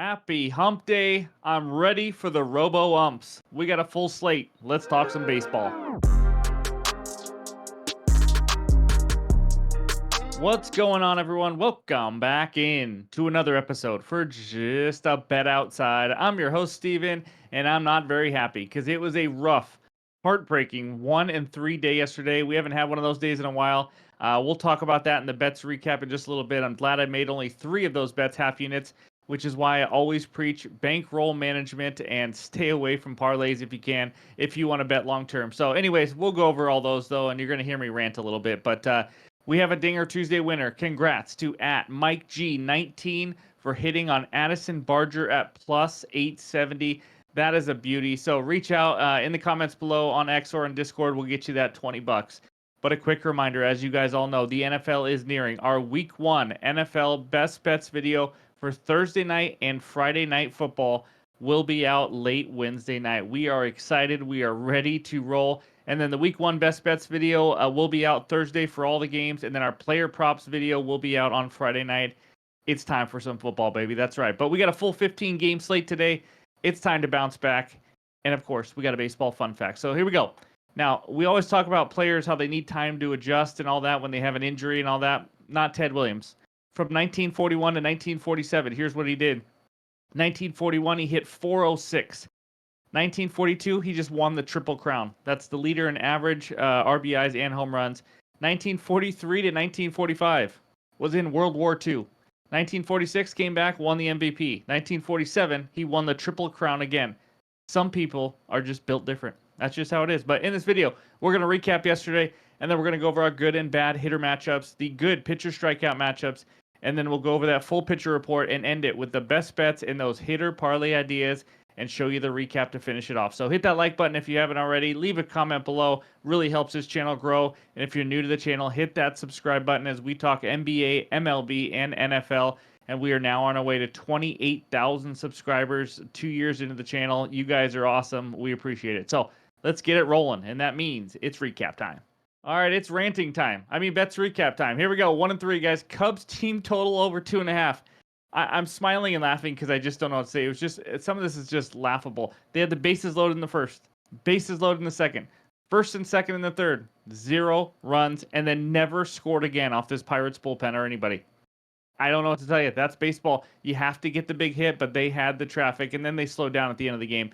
Happy hump day. I'm ready for the robo umps. We got a full slate. Let's talk some baseball. What's going on, everyone? Welcome back in to another episode for Just a Bet Outside. I'm your host, Steven, and I'm not very happy because it was a rough, heartbreaking 1-3 day yesterday. We haven't had one of those days in a while. We'll talk about that in the bets recap in just a little bit. I'm glad I made only 3 of those bets half units, which is why I always preach bankroll management and stay away from parlays if you can, if you want to bet long term. So, anyways, we'll go over all those though, and you're going to hear me rant a little bit, but we have a Dinger Tuesday winner. Congrats to Mike G19 for hitting on Addison Barger at plus 870. That is a beauty. So reach out in the comments below on X or on Discord. We'll get you that $20. But a quick reminder, as you guys all know, the NFL is nearing. Our Week 1 NFL Best Bets video for Thursday night and Friday night football will be out late Wednesday night. We are excited. We are ready to roll. And then the Week 1 Best Bets video will be out Thursday for all the games. And then our player props video will be out on Friday night. It's time for some football, baby. That's right. But we got a full 15 game slate today. It's time to bounce back. And of course, we got a baseball fun fact. So here we go. Now, we always talk about players, how they need time to adjust and all that when they have an injury and all that. Not Ted Williams. From 1941 to 1947, here's what he did. 1941, he hit 406. 1942, he just won the Triple Crown. That's the leader in average RBIs and home runs. 1943 to 1945 was in World War II. 1946 came back, won the MVP. 1947, he won the Triple Crown again. Some people are just built different. That's just how it is. But in this video, we're going to recap yesterday, and then we're going to go over our good and bad hitter matchups, the good pitcher strikeout matchups, and then we'll go over that full pitcher report and end it with the best bets in those hitter parlay ideas and show you the recap to finish it off. So hit that like button if you haven't already. Leave a comment below. Really helps this channel grow. And if you're new to the channel, hit that subscribe button as we talk NBA, MLB, and NFL. And we are now on our way to 28,000 subscribers 2 years into the channel. You guys are awesome. We appreciate it. So let's get it rolling. And that means it's recap time. All right, it's ranting time. Bets recap time. Here we go. 1-3, guys. Cubs team total over 2.5. I'm smiling and laughing because I just don't know what to say. It was just, some of this is just laughable. They had the bases loaded in the first, bases loaded in the second, first and second in the third, 0 runs, and then never scored again off this Pirates bullpen or anybody. I don't know what to tell you. That's baseball. You have to get the big hit, but they had the traffic, and then they slowed down at the end of the game.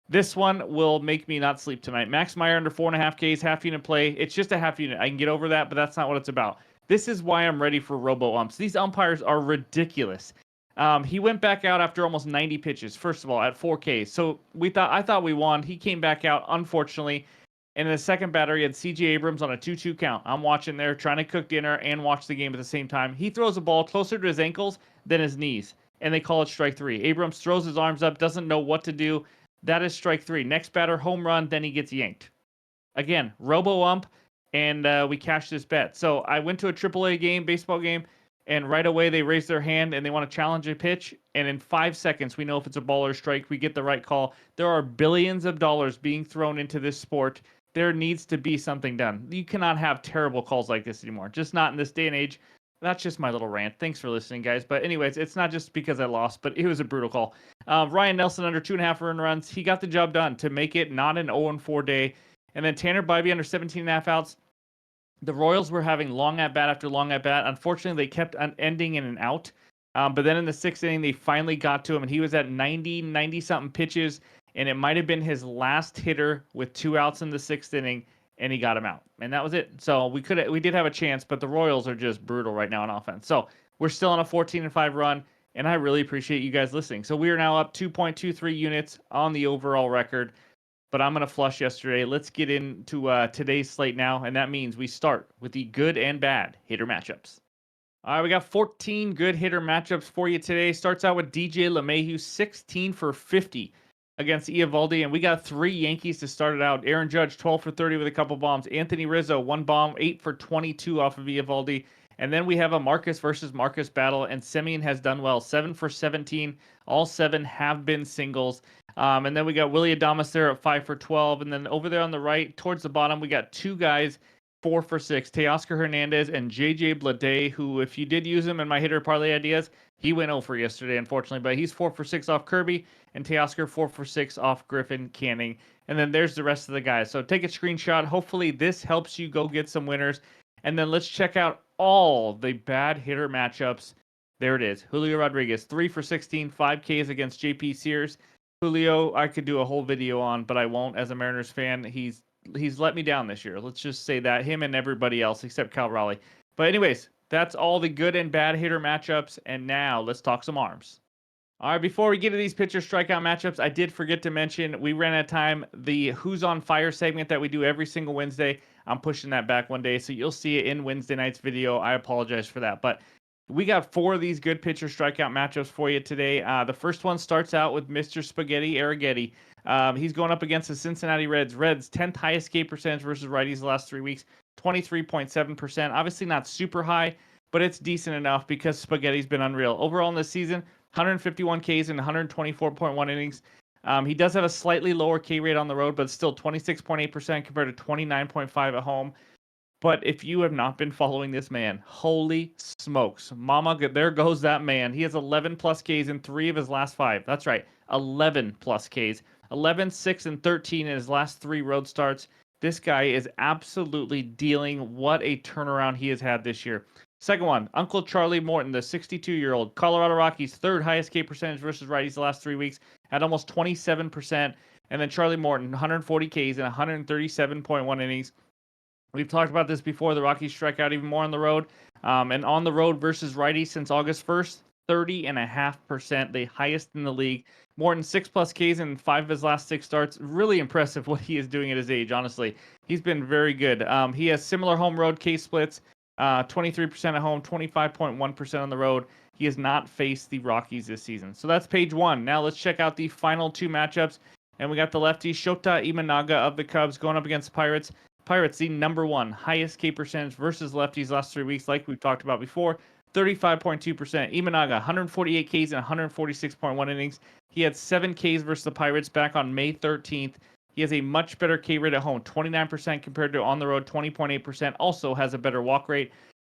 This one will make me not sleep tonight. Max Meyer under 4.5 Ks, half unit play. It's just a half unit. I can get over that, but that's not what it's about. This is why I'm ready for robo umps. These umpires are ridiculous. He went back out after almost 90 pitches, first of all, at 4Ks. So I thought we won. He came back out, unfortunately. And in the second batter, he had C.J. Abrams on a 2-2 count. I'm watching there, trying to cook dinner and watch the game at the same time. He throws a ball closer to his ankles than his knees, and they call it strike 3. Abrams throws his arms up, doesn't know what to do. That is strike 3. Next batter, home run, then he gets yanked. Again, robo ump, and we cashed this bet. So I went to a AAA game, baseball game, and right away they raise their hand and they want to challenge a pitch. And in 5 seconds, we know if it's a ball or a strike. We get the right call. There are billions of dollars being thrown into this sport. There needs to be something done. You cannot have terrible calls like this anymore. Just not in this day and age. That's just my little rant. Thanks for listening, guys. But anyways, it's not just because I lost, but it was a brutal call. Ryan Nelson under 2.5 earned runs. He got the job done to make it not an 0-4 day. And then Tanner Bybee under 17.5 outs. The Royals were having long at-bat after long at-bat. Unfortunately, they kept ending in an out. But then in the 6th inning, they finally got to him, and he was at 90-something pitches, and it might have been his last hitter with 2 outs in the 6th inning, and he got him out. And that was it. So we did have a chance, but the Royals are just brutal right now on offense. So we're still on a 14-5 run, and I really appreciate you guys listening. So we are now up 2.23 units on the overall record. But I'm going to flush yesterday. Let's get into today's slate now, and that means we start with the good and bad hitter matchups. All right, we got 14 good hitter matchups for you today. Starts out with DJ LeMahieu, 16 for 50 against Eovaldi, and we got 3 Yankees to start it out. Aaron Judge, 12 for 30 with a couple bombs. Anthony Rizzo, 1 bomb, 8 for 22 off of Eovaldi. And then we have a Marcus versus Marcus battle, and Semien has done well, 7 for 17. All 7 have been singles. And then we got Willy Adames there at 5 for 12. And then over there on the right, towards the bottom, we got 2 guys 4 for 6. Teoscar Hernandez and JJ Bleday, who, if you did use him in my hitter parlay ideas, he went 0 for yesterday, unfortunately, but he's 4 for 6 off Kirby, and Teoscar 4 for 6 off Griffin Canning. And then there's the rest of the guys. So take a screenshot. Hopefully this helps you go get some winners. And then let's check out all the bad hitter matchups. There it is. Julio Rodriguez, 3 for 16, 5 Ks against JP Sears. Julio, I could do a whole video on, but I won't as a Mariners fan. He's let me down this year. Let's just say that. Him and everybody else except Cal Raleigh. But anyways, that's all the good and bad hitter matchups. And now let's talk some arms. All right, before we get to these pitcher strikeout matchups, I did forget to mention we ran out of time. The Who's on Fire segment that we do every single Wednesday, I'm pushing that back one day, so you'll see it in Wednesday night's video. I apologize for that, but we got 4 of these good pitcher strikeout matchups for you today. The first one starts out with Mr. Spaghetti Arrighetti. He's going up against the Cincinnati Reds. Reds, 10th highest K percentage versus righties the last 3 weeks, 23.7%. Obviously not super high, but it's decent enough because Spaghetti's been unreal. Overall in this season, 151 Ks and 124.1 innings. He does have a slightly lower K rate on the road, but still 26.8% compared to 29.5 at home. But if you have not been following this man, holy smokes. Mama, there goes that man. He has 11 plus Ks in 3 of his last 5. That's right, 11 plus Ks. 11, 6, and 13 in his last 3 road starts. This guy is absolutely dealing. What a turnaround he has had this year. Second one, Uncle Charlie Morton, the 62-year-old Colorado Rockies' 3rd highest K percentage versus righties the last 3 weeks at almost 27%. And then Charlie Morton, 140 Ks and 137.1 innings. We've talked about this before. The Rockies strike out even more on the road. And on the road versus righties since August 1st, 30.5%, the highest in the league. Morton, 6 plus Ks in 5 of his last 6 starts. Really impressive what he is doing at his age, honestly. He's been very good. He has similar home road K splits, 23% at home, 25.1% on the road. He has not faced the Rockies this season. So that's page 1. Now let's check out the final 2 matchups. And we got the lefty Shota Imanaga of the Cubs going up against the Pirates. Pirates, the number 1 highest K percentage versus lefties last 3 weeks, like we've talked about before, 35.2%. Imanaga, 148 Ks and 146.1 innings. He had 7 Ks versus the Pirates back on May 13th. He has a much better K rate at home, 29% compared to on the road, 20.8%. Also has a better walk rate.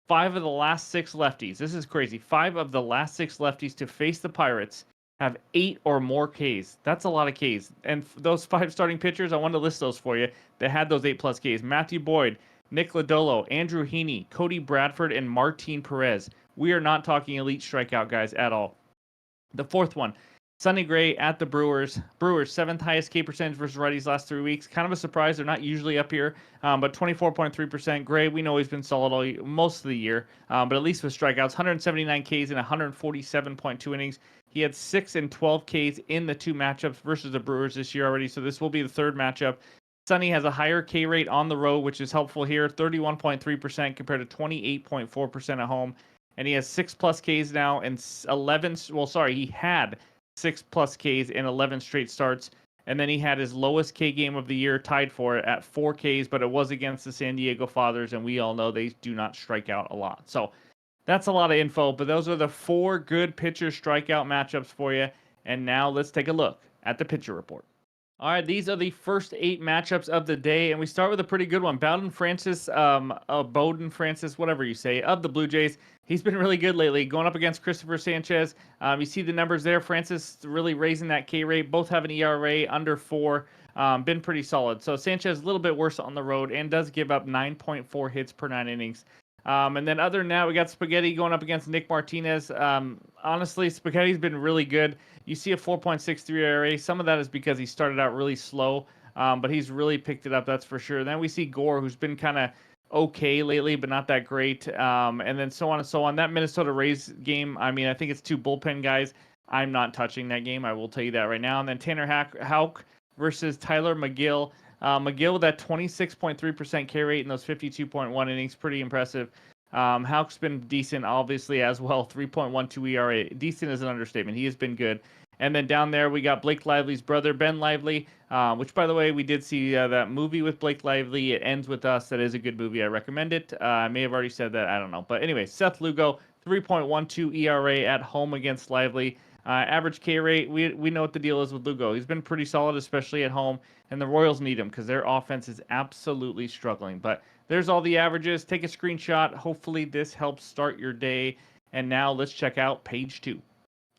5 of the last 6 lefties. This is crazy. 5 of the last 6 lefties to face the Pirates have 8 or more Ks. That's a lot of Ks. And those 5 starting pitchers, I wanted to list those for you that had those 8 plus Ks. Matthew Boyd, Nick Lodolo, Andrew Heaney, Cody Bradford, and Martin Perez. We are not talking elite strikeout guys at all. The fourth one, Sonny Gray at the Brewers. Brewers, 7th highest K percentage versus righties last 3 weeks. Kind of a surprise. They're not usually up here, but 24.3%. Gray, we know he's been solid most of the year, but at least with strikeouts, 179 Ks and 147.2 innings. He had 6 and 12 Ks in the 2 matchups versus the Brewers this year already, so this will be the 3rd matchup. Sonny has a higher K rate on the road, which is helpful here, 31.3% compared to 28.4% at home. And he has 6 plus Ks now and 11. Well, sorry, he had 6 plus Ks in 11 straight starts. And then he had his lowest K game of the year tied for it at 4 Ks, but it was against the San Diego Fathers, and we all know they do not strike out a lot. So that's a lot of info, but those are the 4 good pitcher strikeout matchups for you. And now let's take a look at the pitcher report. All right, these are the first 8 matchups of the day, and we start with a pretty good one. Bowden Francis, Bowden Francis, whatever you say, of the Blue Jays. He's been really good lately, going up against Christopher Sanchez. You see the numbers there. Francis really raising that K rate. Both have an ERA under 4. Been pretty solid. So Sanchez a little bit worse on the road and does give up 9.4 hits per 9 innings. And then other than that, we got Spaghetti going up against Nick Martinez. Honestly, Spaghetti's been really good. You see a 4.63 ERA. Some of that is because he started out really slow, but he's really picked it up, that's for sure. Then we see Gore, who's been kind of okay lately, but not that great. And then so on and so on. That Minnesota Rays game, I mean, I think it's 2 bullpen guys. I'm not touching that game. I will tell you that right now. And then Tanner Houck versus Tyler McGill. McGill with that 26.3% K rate in those 52.1 innings. Pretty impressive. Houck's been decent, obviously, as well. 3.12 ERA. Decent is an understatement. He has been good. And then down there, we got Blake Lively's brother, Ben Lively, which, by the way, we did see that movie with Blake Lively. It Ends With Us. That is a good movie. I recommend it. I may have already said that. I don't know. But anyway, Seth Lugo, 3.12 ERA at home against Lively. Average K rate, we know what the deal is with Lugo. He's been pretty solid, especially at home. And the Royals need him because their offense is absolutely struggling. But there's all the averages. Take a screenshot. Hopefully this helps start your day. And now let's check out page 2.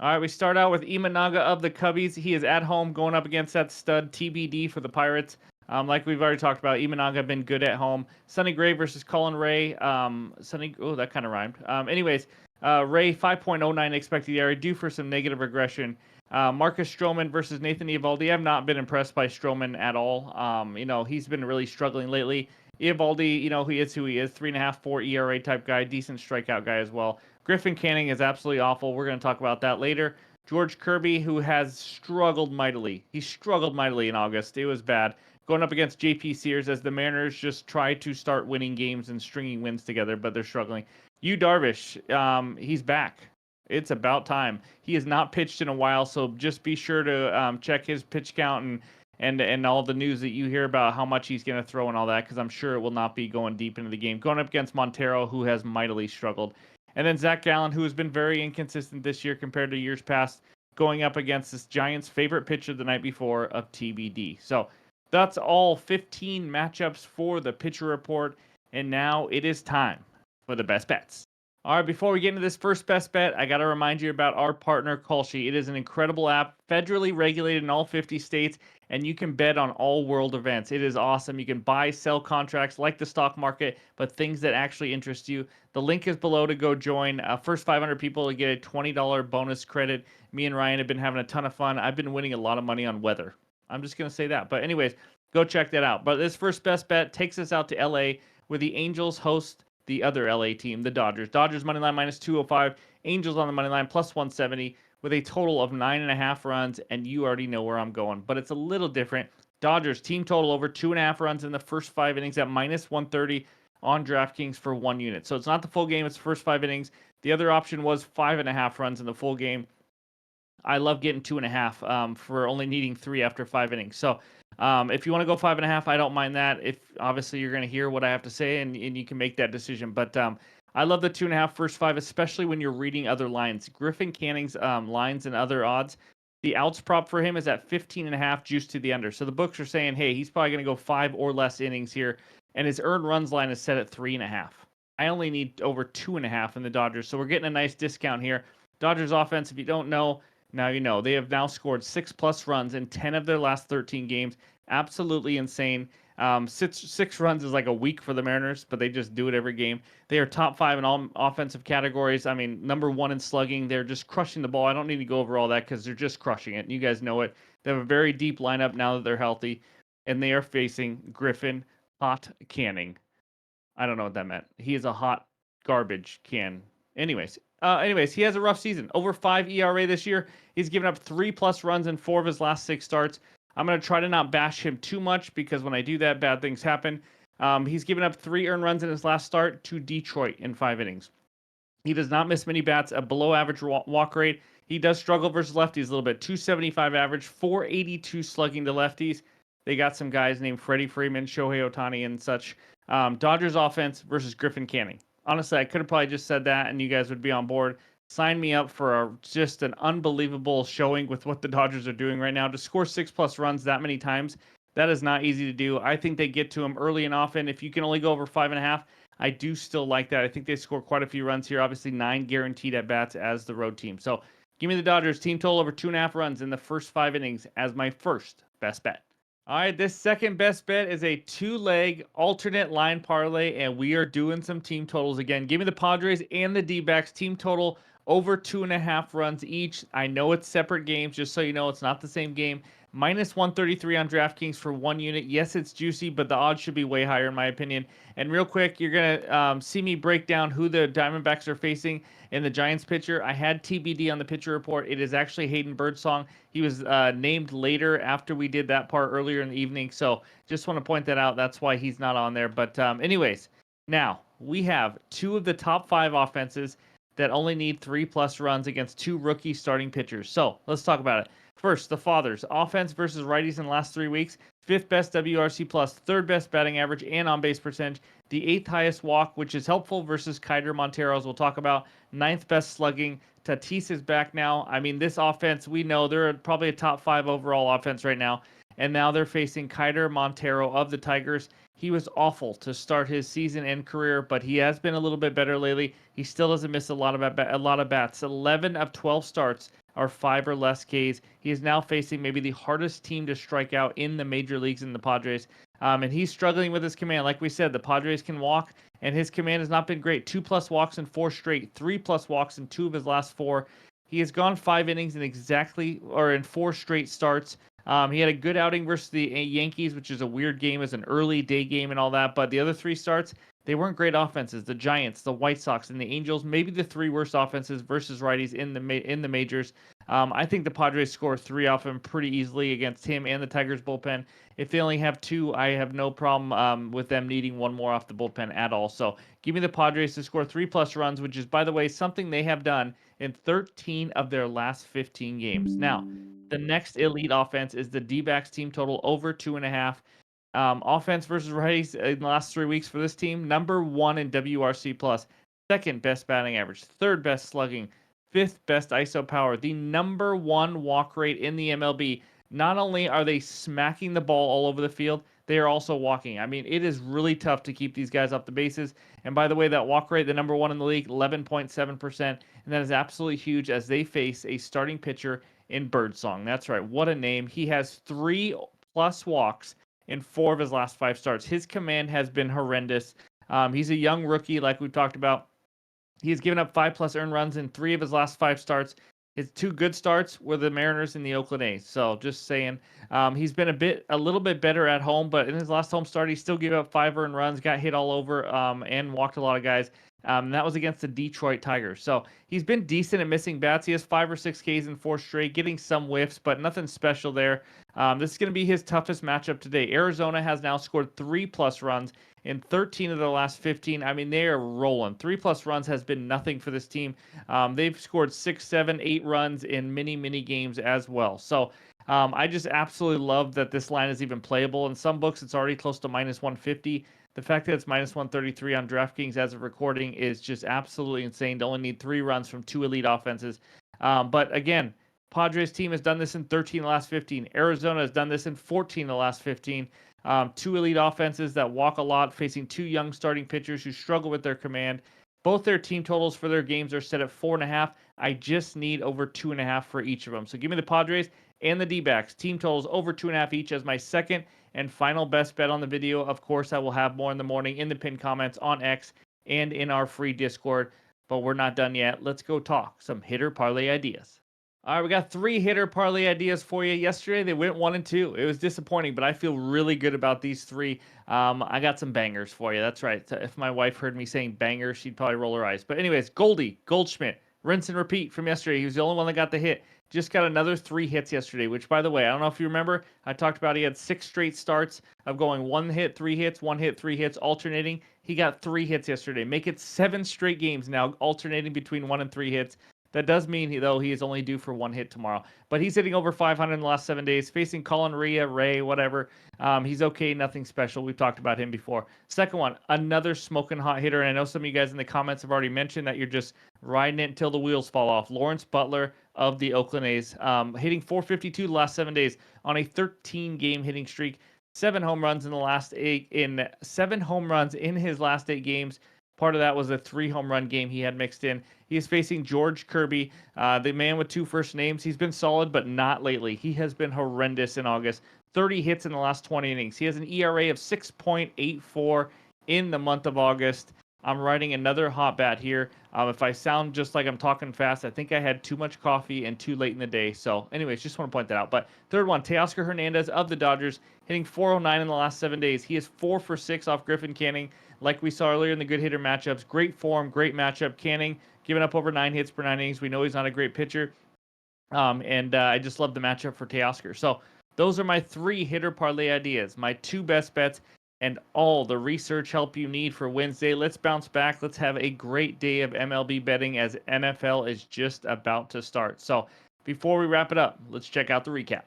All right, we start out with Imanaga of the Cubbies. He is at home going up against that stud TBD for the Pirates. Like we've already talked about, Imanaga been good at home. Sonny Gray versus Colin Ray. That kind of rhymed. Ray 5.09 expected ERA, due for some negative regression. Marcus Stroman versus Nathan Eovaldi. I've not been impressed by Stroman at all. He's been really struggling lately. Eovaldi, he is who he is. 3.5, 4 ERA type guy, decent strikeout guy as well. Griffin Canning is absolutely awful. We're going to talk about that later. George Kirby, who has struggled mightily. He struggled mightily in August. It was bad. Going up against JP Sears as the Mariners just try to start winning games and stringing wins together, but they're struggling. Yu Darvish, he's back. It's about time. He has not pitched in a while, so just be sure to check his pitch count and all the news that you hear about how much he's going to throw and all that, because I'm sure it will not be going deep into the game. Going up against Montero, who has mightily struggled. And then Zach Gallen, who has been very inconsistent this year compared to years past, going up against this Giants' favorite pitcher the night before of TBD. So that's all 15 matchups for the pitcher report. And now it is time for the best bets. All right, before we get into this first best bet, I got to remind you about our partner, KALSHI. It is an incredible app, federally regulated in all 50 states, and you can bet on all world events. It is awesome. You can buy, sell contracts like the stock market, but things that actually interest you. The link is below to go join. First 500 people to get a $20 bonus credit. Me and Ryan have been having a ton of fun. I've been winning a lot of money on weather. I'm just going to say that. But anyways, go check that out. But this first best bet takes us out to LA, where the Angels host the other LA team, the Dodgers. Dodgers money line minus 205. Angels on the money line plus 170 with a total of 9.5 runs. And you already know where I'm going, but it's a little different. Dodgers team total over 2.5 runs in the first 5 innings at minus 130 on DraftKings for 1 unit. So it's not the full game, it's the first 5 innings. The other option was 5.5 runs in the full game. I love getting 2.5 for only needing 3 after 5 innings. So if you want to go 5.5, I don't mind that. If obviously you're going to hear what I have to say and you can make that decision. But I love the 2.5 first 5, especially when you're reading other lines. Griffin Canning's lines and other odds. The outs prop for him is at 15.5, juice to the under. So the books are saying, hey, he's probably going to go 5 or less innings here. And his earned runs line is set at 3.5. I only need over 2.5 in the Dodgers. So we're getting a nice discount here. Dodgers offense, if you don't know, now you know. They have now scored 6+ runs in 10 of their last 13 games. Absolutely insane. 6 runs is like a week for the Mariners, but they just do it every game. They are top 5 in all offensive categories. I mean, number 1 in slugging. They're just crushing the ball. I don't need to go over all that because they're just crushing it. You guys know it. They have a very deep lineup now that they're healthy, and they are facing Griffin Hot Canning. I don't know what that meant. He is a hot garbage can. Anyways, he has a rough season. Over 5 ERA this year. He's given up 3+ runs in 4 of his last 6 starts. I'm going to try to not bash him too much because when I do that, bad things happen. He's given up 3 earned runs in his last start to Detroit in 5 innings. He does not miss many bats, a below average walk rate. He does struggle versus lefties a little bit. 275 average, 482 slugging to lefties. They got some guys named Freddie Freeman, Shohei Ohtani, and such. Dodgers offense versus Griffin Canning. Honestly, I could have probably just said that and you guys would be on board. Sign me up for just an unbelievable showing with what the Dodgers are doing right now. To score 6+ runs that many times, that is not easy to do. I think they get to him early and often. If you can only go over 5.5, I do still like that. I think they score quite a few runs here. Obviously, 9 guaranteed at bats as the road team. So give me the Dodgers team total over 2.5 runs in the first 5 innings as my first best bet. All right, this second best bet is a 2-leg alternate line parlay, and we are doing some team totals again. Give me the Padres and the D-backs team total over 2.5 runs each. I know it's separate games, just so you know it's not the same game. Minus 133 on DraftKings for 1 unit. Yes, it's juicy, but the odds should be way higher in my opinion. And real quick, you're going to see me break down who the Diamondbacks are facing in the Giants pitcher. I had TBD on the pitcher report. It is actually Hayden Birdsong. He was named later after we did that part earlier in the evening. So just want to point that out. That's why he's not on there. But anyways, now we have 2 of the top 5 offenses that only need 3+ runs against 2 rookie starting pitchers. So let's talk about it. First, the Fathers. Offense versus righties in the last 3 weeks. 5th best WRC+, 3rd best batting average and on-base percentage. The 8th highest walk, which is helpful versus Kiter Montero, as we'll talk about. 9th best slugging. Tatis is back now. I mean, this offense, we know they're probably a top 5 overall offense right now. and now they're facing Kiter Montero of the Tigers. He was awful to start his season and career, but he has been a little bit better lately. He still doesn't miss a lot of bats. 11 of 12 starts are 5 or less Ks. He is now facing maybe the hardest team to strike out in the major leagues in the Padres. And he's struggling with his command. Like we said, the Padres can walk, and his command has not been great. 2+ walks in 4 straight, 3+ walks in 2 of his last 4. He has gone 5 innings in 4 straight starts. He had a good outing versus the Yankees, which is a weird game as an early day game and all that. But the other 3 starts, they weren't great offenses. The Giants, the White Sox, and the Angels, maybe the 3 worst offenses versus righties in the majors. I think the Padres score 3 off him pretty easily against him and the Tigers bullpen. If they only have 2, I have no problem with them needing 1 more off the bullpen at all. So give me the Padres to score 3+ runs, which is, by the way, something they have done in 13 of their last 15 games. Now, the next elite offense is the D-backs team total over 2.5. Offense versus righties in the last 3 weeks for this team, number 1 in WRC plus, second best batting average, third best slugging, fifth best ISO power, the number 1 walk rate in the MLB. Not only are they smacking the ball all over the field, they are also walking. I mean, it is really tough to keep these guys off the bases. And by the way, that walk rate, the number 1 in the league, 11.7%. And that is absolutely huge as they face a starting pitcher in Birdsong. That's right. What a name. He has 3+ walks in 4 of his last 5 starts. His command has been horrendous. He's a young rookie, like we've talked about. He has given up 5+ earned runs in 3 of his last 5 starts. His 2 good starts were the Mariners and the Oakland A's. So just saying, he's been a little bit better at home, but in his last home start, he still gave up 5 earned runs, got hit all over, and walked a lot of guys. That was against the Detroit Tigers. So he's been decent at missing bats. He has 5 or 6 Ks in 4 straight, getting some whiffs, but nothing special there. This is going to be his toughest matchup today. Arizona has now scored 3+ runs in 13 of their last 15. I mean, they are rolling. 3+ runs has been nothing for this team. They've scored 6, 7, 8 runs in many games as well. So I just absolutely love that this line is even playable. In some books, it's already close to -150. The fact that it's -133 on DraftKings as of recording is just absolutely insane to only need 3 runs from 2 elite offenses. But again, Padres team has done this in 13 of the last 15. Arizona has done this in 14 of the last 15. 2 elite offenses that walk a lot, facing 2 young starting pitchers who struggle with their command. Both their team totals for their games are set at 4.5. I just need over 2.5 for each of them. So give me the Padres and the D-backs. Team totals over 2.5 each as my second and final best bet on the video. Of course, I will have more in the morning in the pinned comments on X and in our free Discord. But we're not done yet. Let's go talk some hitter parlay ideas. All right, we got 3 hitter parlay ideas for you. Yesterday, they went 1 and 2. It was disappointing, but I feel really good about these 3. I got some bangers for you. That's right. If my wife heard me saying bangers, she'd probably roll her eyes. But anyways, Goldschmidt, rinse and repeat from yesterday. He was the only one that got the hit. Just got another 3 hits yesterday, which, by the way, I don't know if you remember, I talked about he had 6 straight starts of going 1 hit, 3 hits, 1 hit, 3 hits, alternating. He got 3 hits yesterday. Make it 7 straight games now, alternating between 1 and 3 hits. That does mean, though, he is only due for 1 hit tomorrow. But he's hitting over 500 in the last 7 days, facing Colin Ray, whatever. He's okay, nothing special. We've talked about him before. Second one, another smoking hot hitter. And I know some of you guys in the comments have already mentioned that you're just riding it until the wheels fall off. Lawrence Butler of the Oakland A's, hitting 452 the last 7 days on a 13-game hitting streak. 7 home runs in the last 8 7 home runs in his last 8 games. Part of that was a 3 home run game he had mixed in. He is facing George Kirby, the man with 2 first names. He's been solid, but not lately. He has been horrendous in August. 30 hits in the last 20 innings. He has an ERA of 6.84 in the month of August. I'm writing another hot bat here. If I sound just like I'm talking fast, I think I had too much coffee and too late in the day. So anyways, just want to point that out. But third one, Teoscar Hernandez of the Dodgers, hitting 409 in the last 7 days. He is 4 for 6 off Griffin Canning. Like we saw earlier in the good hitter matchups, great form, great matchup. Canning giving up over 9 hits per 9 innings. We know he's not a great pitcher. I just love the matchup for Teoscar. So those are my 3 hitter parlay ideas, my 2 best bets, and all the research help you need for Wednesday. Let's bounce back. Let's have a great day of MLB betting as NFL is just about to start. So before we wrap it up, let's check out the recap.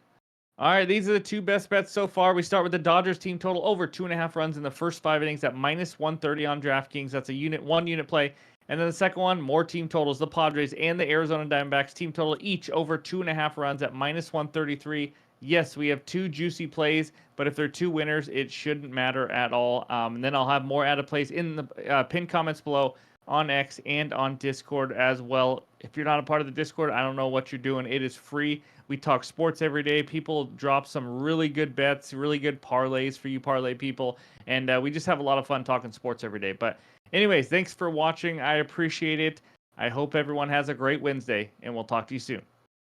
All right, these are the 2 best bets so far. We start with the Dodgers team total over 2.5 runs in the first 5 innings at -130 on DraftKings. That's a 1 unit play. And then the second one, more team totals. The Padres and the Arizona Diamondbacks team total each over 2.5 runs at -133. Yes, we have two juicy plays, but if they're two winners, it shouldn't matter at all. And then I'll have more added plays in the pinned comments below on X and on Discord as well. If you're not a part of the Discord, I don't know what you're doing. It is free. We talk sports every day. People drop some really good bets, really good parlays for you parlay people, and we just have a lot of fun talking sports every day. But anyways, thanks for watching. I appreciate it. I hope everyone has a great Wednesday, and we'll talk to you soon.